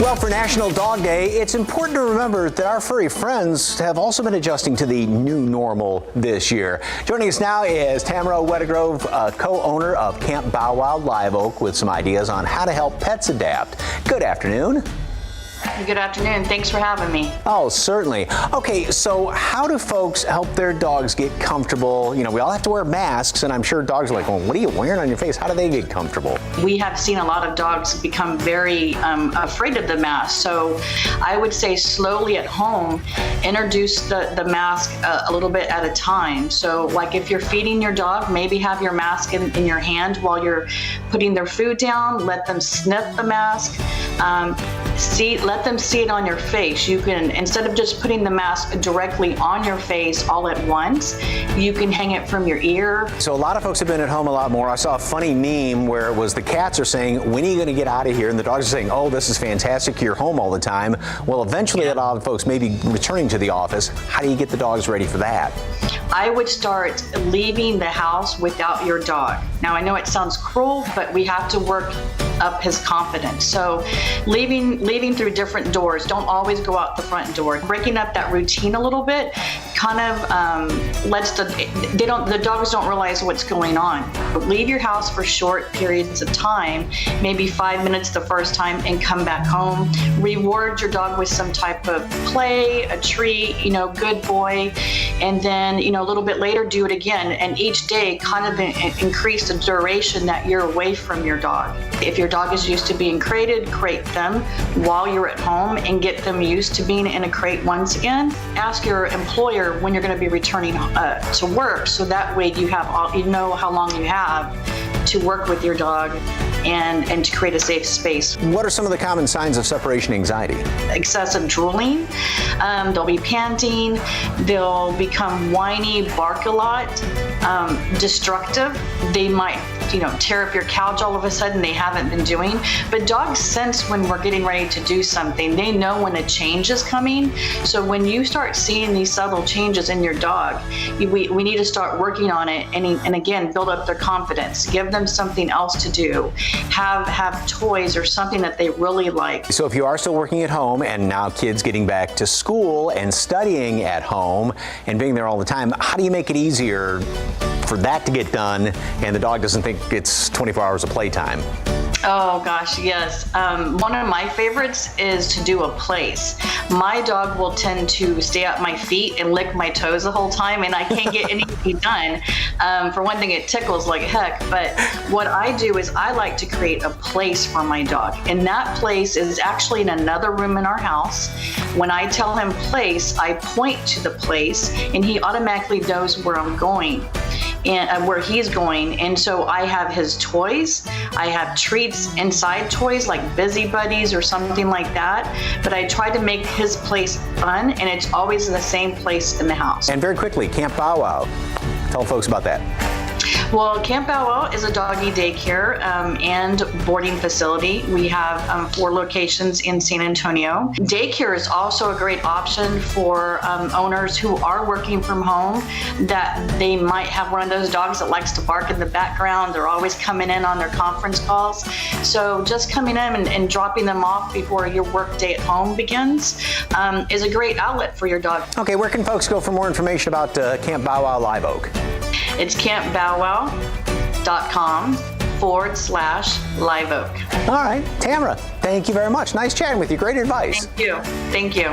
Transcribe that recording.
Well, for National Dog Day, it's important to remember that our furry friends have also been adjusting to the new normal this year. Joining us now is Tamara Weddegrove, co-owner of Camp Bow Wow Live Oak, with some ideas on how to help pets adapt. Good afternoon. Good afternoon. Thanks for having me. Oh, certainly. Okay, so how do folks help their dogs get comfortable? You know, we all have to wear masks, and I'm sure dogs are like, well, what are you wearing on your face? How do they get comfortable? We have seen a lot of dogs become very afraid of the mask. So I would say slowly at home, introduce the mask a little bit at a time. So like if you're feeding your dog, maybe have your mask in your hand while you're putting their food down. Let them sniff the mask. Let them see it on your face. You can, instead of just putting the mask directly on your face all at once, you can hang it from your ear. So a lot of folks have been at home a lot more. I saw a funny meme where it was the cats are saying, when are you going to get out of here? And the dogs are saying, oh, this is fantastic, you're home all the time. Well, eventually a lot of folks may be returning to the office. How do you get the dogs ready for that? I would start leaving the house without your dog. Now, I know it sounds cruel, but we have to work up his confidence. So leaving through different doors. Don't always go out the front door. Breaking up that routine a little bit kind of lets the dogs don't realize what's going on. Leave your house for short periods of time, maybe 5 minutes the first time, and come back home. Reward your dog with some type of play, a treat, good boy, and then, a little bit later, do it again. And each day kind of increase the duration that you're away from your dog. If your dog is used to being crated, crate them while you're at home and get them used to being in a crate once again. Ask your employer when you're going to be returning to work, so that way you know how long you have to work with your dog and to create a safe space. What are some of the common signs of separation anxiety? Excessive drooling. They'll be panting. They'll become whiny, bark a lot, destructive. They might tear up your couch all of a sudden they haven't been doing. But dogs sense when we're getting ready to do something. They know when a change is coming. So when you start seeing these subtle changes in your dog, we need to start working on it and again, build up their confidence. Give them something else to do. Have toys or something that they really like. So if you are still working at home and now kids getting back to school and studying at home and being there all the time, how do you make it easier for that to get done and the dog doesn't think it's 24 hours of playtime? Oh gosh, yes. One of my favorites is to do a place. My dog will tend to stay at my feet and lick my toes the whole time, and I can't get anything done. For one thing, it tickles like heck, but what I do is I like to create a place for my dog. And that place is actually in another room in our house. When I tell him place, I point to the place, and he automatically knows where I'm going and where he's going. And so I have his toys. I have treats inside toys like Busy Buddies or something like that. But I try to make his place fun, and it's always in the same place in the house. And very quickly, Camp Bow Wow. Tell folks about that. Well, Camp Bow Wow is a doggy daycare and boarding facility. We have 4 locations in San Antonio. Daycare is also a great option for owners who are working from home, that they might have one of those dogs that likes to bark in the background. They're always coming in on their conference calls. So just coming in and dropping them off before your work day at home begins is a great outlet for your dog. Okay, where can folks go for more information about Camp Bow Wow Live Oak? It's campbowwow.com/Live Oak. All right, Tamara, thank you very much. Nice chatting with you. Great advice. Thank you. Thank you.